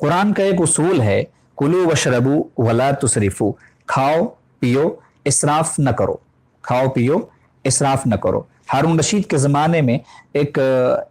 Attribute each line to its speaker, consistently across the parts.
Speaker 1: قرآن کا ایک اصول ہے کلو وشربو ولا تسرفو، کھاؤ پیو اسراف نہ کرو، کھاؤ پیو اسراف نہ کرو۔ ہارون رشید کے زمانے میں ایک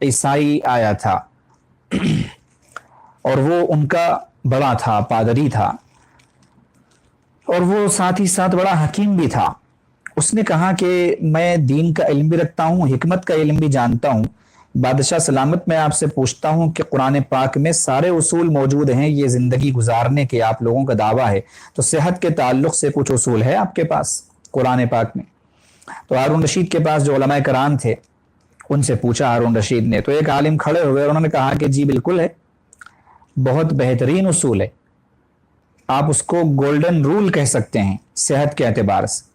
Speaker 1: عیسائی آیا تھا اور وہ ان کا بڑا تھا، پادری تھا، اور وہ ساتھ ہی ساتھ بڑا حکیم بھی تھا۔ اس نے کہا کہ میں دین کا علم بھی رکھتا ہوں، حکمت کا علم بھی جانتا ہوں، بادشاہ سلامت میں آپ سے پوچھتا ہوں کہ قرآن پاک میں سارے اصول موجود ہیں، یہ زندگی گزارنے کے آپ لوگوں کا دعویٰ ہے، تو صحت کے تعلق سے کچھ اصول ہے آپ کے پاس قرآن پاک میں؟ تو ہارون رشید کے پاس جو علماء کرام تھے ان سے پوچھا ہارون رشید نے، تو ایک عالم کھڑے ہوئے اور انہوں نے کہا کہ جی بالکل ہے، بہت بہترین اصول ہے، آپ اس کو گولڈن رول کہہ سکتے ہیں صحت کے اعتبار سے۔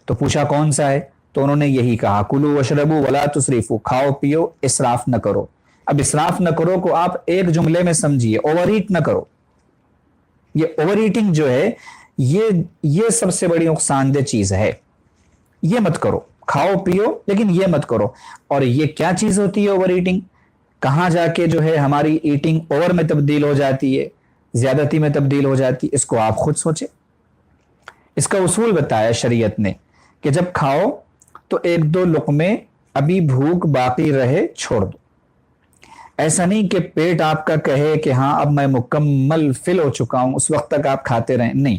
Speaker 1: تو پوچھا کون سا ہے؟ تو انہوں نے یہی کہا کلو وشربو ولا تسرفو، کھاؤ پیو اسراف نہ کرو۔ اب اسراف نہ کرو کو آپ ایک جملے میں سمجھیے، اوور ایٹ نہ کرو۔ یہ اوور ایٹنگ جو ہے یہ سب سے بڑی نقصان دہ چیز ہے، یہ مت کرو، کھاؤ پیو لیکن یہ مت کرو۔ اور یہ کیا چیز ہوتی ہے اوور ایٹنگ؟ کہاں جا کے جو ہے ہماری ایٹنگ اوور میں تبدیل ہو جاتی ہے، زیادتی میں تبدیل ہو جاتی ہے، اس کو آپ خود سوچیں۔ اس کا اصول بتایا شریعت نے کہ جب کھاؤ تو ایک دو لقمے ابھی بھوک باقی رہے چھوڑ دو۔ ایسا نہیں کہ پیٹ آپ کا کہے کہ ہاں اب میں مکمل فل ہو چکا ہوں، اس وقت تک آپ کھاتے رہیں، نہیں،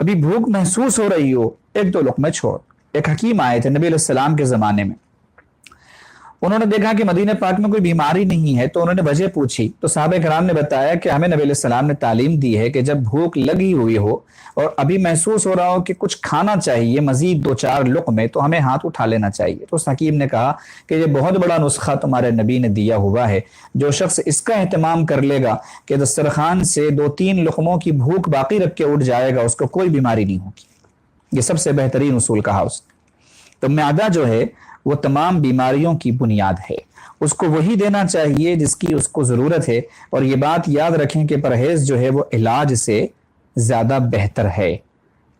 Speaker 1: ابھی بھوک محسوس ہو رہی ہو، ایک دو لقمے چھوڑ۔ ایک حکیم آئے تھے نبی علیہ السلام کے زمانے میں، انہوں نے دیکھا کہ مدینہ پاک میں کوئی بیماری نہیں ہے، تو انہوں نے وجہ پوچھی، تو صحابہ کرام نے بتایا کہ ہمیں نبی علیہ السلام نے تعلیم دی ہے کہ جب بھوک لگی ہوئی ہو اور ابھی محسوس ہو رہا ہو کہ کچھ کھانا چاہیے مزید دو چار لقمے، تو ہمیں ہاتھ اٹھا لینا چاہیے۔ تو اس حکیم نے کہا کہ یہ بہت بڑا نسخہ تمہارے نبی نے دیا ہوا ہے، جو شخص اس کا اہتمام کر لے گا کہ دسترخوان سے دو تین لقموں کی بھوک باقی رکھ کے اٹھ جائے گا، اس کو کوئی بیماری نہیں ہوگی۔ یہ سب سے بہترین اصول کہا اس نے۔ تو معدہ جو ہے وہ تمام بیماریوں کی بنیاد ہے، اس کو وہی دینا چاہیے جس کی اس کو ضرورت ہے، اور یہ بات یاد رکھیں کہ پرہیز جو ہے وہ علاج سے زیادہ بہتر ہے۔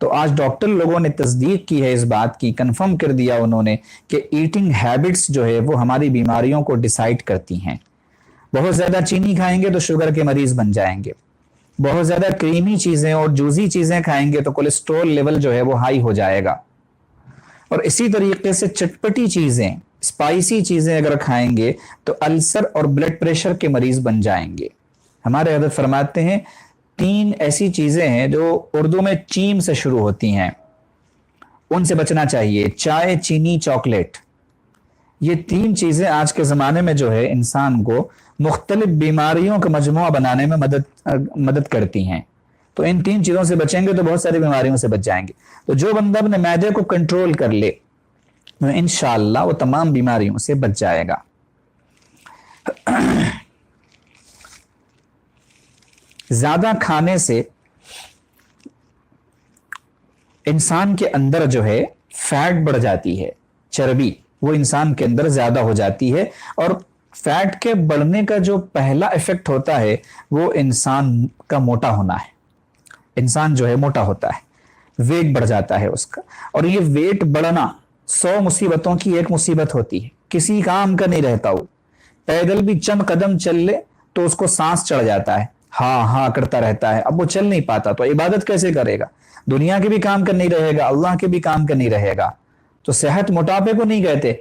Speaker 1: تو آج ڈاکٹر لوگوں نے تصدیق کی ہے اس بات کی، کنفرم کر دیا انہوں نے کہ ایٹنگ ہیبٹس جو ہے وہ ہماری بیماریوں کو ڈیسائیڈ کرتی ہیں۔ بہت زیادہ چینی کھائیں گے تو شوگر کے مریض بن جائیں گے، بہت زیادہ کریمی چیزیں اور جوزی چیزیں کھائیں گے تو کولیسٹرول لیول جو ہے وہ ہائی ہو جائے گا، اور اسی طریقے سے چٹپٹی چیزیں، اسپائسی چیزیں اگر کھائیں گے تو السر اور بلڈ پریشر کے مریض بن جائیں گے۔ ہمارے حضرت فرماتے ہیں 3 ایسی چیزیں ہیں جو اردو میں چیم سے شروع ہوتی ہیں، ان سے بچنا چاہیے، چائے، چینی، چاکلیٹ۔ یہ 3 چیزیں آج کے زمانے میں جو ہے انسان کو مختلف بیماریوں کا مجموعہ بنانے میں مدد کرتی ہیں۔ تو ان 3 چیزوں سے بچیں گے تو بہت ساری بیماریوں سے بچ جائیں گے۔ تو جو بندہ اپنے معدے کو کنٹرول کر لے تو انشاءاللہ وہ تمام بیماریوں سے بچ جائے گا۔ زیادہ کھانے سے انسان کے اندر جو ہے فیٹ بڑھ جاتی ہے، چربی وہ انسان کے اندر زیادہ ہو جاتی ہے، اور فیٹ کے بڑھنے کا جو پہلا ایفیکٹ ہوتا ہے وہ انسان کا موٹا ہونا ہے۔ انسان جو ہے موٹا ہوتا ہے، ویٹ بڑھ جاتا ہے اس کا، اور یہ ویٹ بڑھنا 100 مصیبتوں کی ایک مصیبت ہوتی ہے، کسی کام کا نہیں رہتا۔ وہ پیدل بھی چند قدم چل لے تو اس کو سانس چڑھ جاتا ہے، ہاں ہاں کرتا رہتا ہے، اب وہ چل نہیں پاتا تو عبادت کیسے کرے گا؟ دنیا کے بھی کام کا نہیں رہے گا، اللہ کے بھی کام کا نہیں رہے گا۔ تو صحت موٹاپے کو نہیں کہتے۔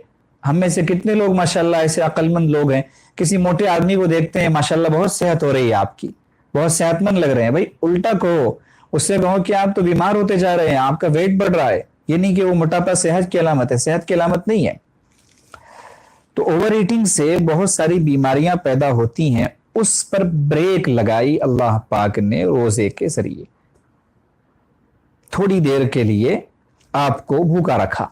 Speaker 1: ہم میں سے کتنے لوگ ماشاءاللہ ایسے عقل مند لوگ ہیں، کسی موٹے آدمی کو دیکھتے ہیں ماشاءاللہ بہت صحت ہو رہی ہے آپ کی، بہت صحت مند لگ رہے ہیں، بھائی الٹا کہو، اس سے کہو کہ آپ تو بیمار ہوتے جا رہے ہیں، آپ کا ویٹ بڑھ رہا ہے۔ یہ نہیں کہ وہ موٹاپا صحت کی علامت ہے، صحت کی علامت نہیں ہے۔ تو اوور ایٹنگ سے بہت ساری بیماریاں پیدا ہوتی ہیں، اس پر بریک لگائی اللہ پاک نے روزے کے ذریعے۔ تھوڑی دیر کے لیے آپ کو بھوکا رکھا،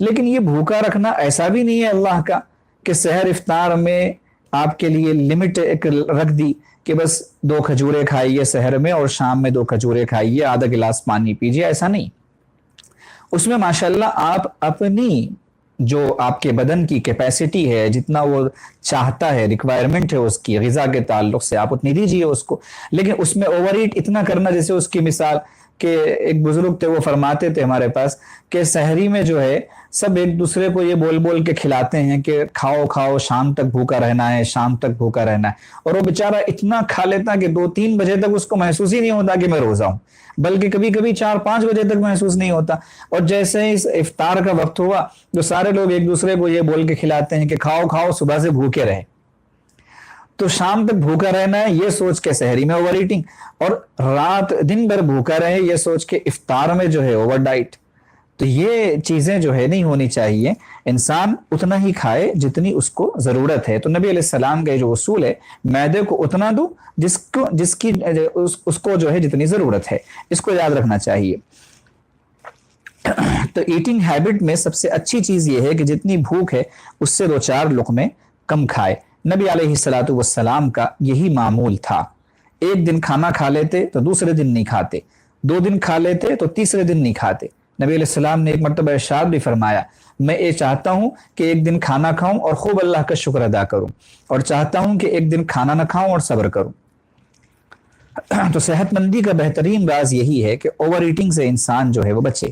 Speaker 1: لیکن یہ بھوکا رکھنا ایسا بھی نہیں ہے اللہ کا کہ سحر افطار میں آپ کے لیے لمٹ رکھ دی کہ بس 2 کھجوریں کھائیے سحر میں اور شام میں 2 کھجوریں کھائیے، آدھا گلاس پانی پیجیے، ایسا نہیں۔ اس میں ماشاءاللہ آپ اپنی جو آپ کے بدن کی کیپیسٹی ہے، جتنا وہ چاہتا ہے، ریکوائرمنٹ ہے اس کی غذا کے تعلق سے، آپ اتنی دیجیے اس کو، لیکن اس میں اوور ایٹ اتنا کرنا جیسے اس کی مثال کہ ایک بزرگ تھے وہ فرماتے تھے ہمارے پاس کہ سحری میں جو ہے سب ایک دوسرے کو یہ بول بول کے کھلاتے ہیں کہ کھاؤ کھاؤ شام تک بھوکا رہنا ہے، شام تک بھوکا رہنا ہے، اور وہ بیچارہ اتنا کھا لیتا کہ 2-3 بجے تک اس کو محسوس ہی نہیں ہوتا کہ میں روزہ ہوں، بلکہ کبھی کبھی 4-5 بجے تک محسوس نہیں ہوتا، اور جیسے ہی افطار کا وقت ہوا تو سارے لوگ ایک دوسرے کو یہ بول کے کھلاتے ہیں کہ کھاؤ کھاؤ صبح سے بھوکے رہے، تو شام تک بھوکا رہنا ہے یہ سوچ کے سحری میں اوور ایٹنگ، اور رات دن بھر بھوکا رہے یہ سوچ کے افطار میں جو ہے اوور ڈائٹ. تو یہ چیزیں جو ہے نہیں ہونی چاہیے، انسان اتنا ہی کھائے جتنی اس کو ضرورت ہے. تو نبی علیہ السلام کا جو اصول ہے معدے کو اتنا دو اس کو جو ہے جتنی ضرورت ہے، اس کو یاد رکھنا چاہیے. تو ایٹنگ ہیبٹ میں سب سے اچھی چیز یہ ہے کہ جتنی بھوک ہے اس سے 2-4 لقمے کم کھائے. نبی علیہ الصلوۃ والسلام کا یہی معمول تھا، ایک دن کھانا کھا لیتے تو دوسرے دن نہیں کھاتے، 2 دن کھا لیتے تو تیسرے دن نہیں کھاتے. نبی علیہ السلام نے ایک مرتبہ ارشاد بھی فرمایا، میں یہ چاہتا ہوں کہ ایک دن کھانا کھاؤں اور خوب اللہ کا شکر ادا کروں، اور چاہتا ہوں کہ ایک دن کھانا نہ کھاؤں اور صبر کروں. تو صحت مندی کا بہترین راز یہی ہے کہ اوور ایٹنگ سے انسان جو ہے وہ بچے.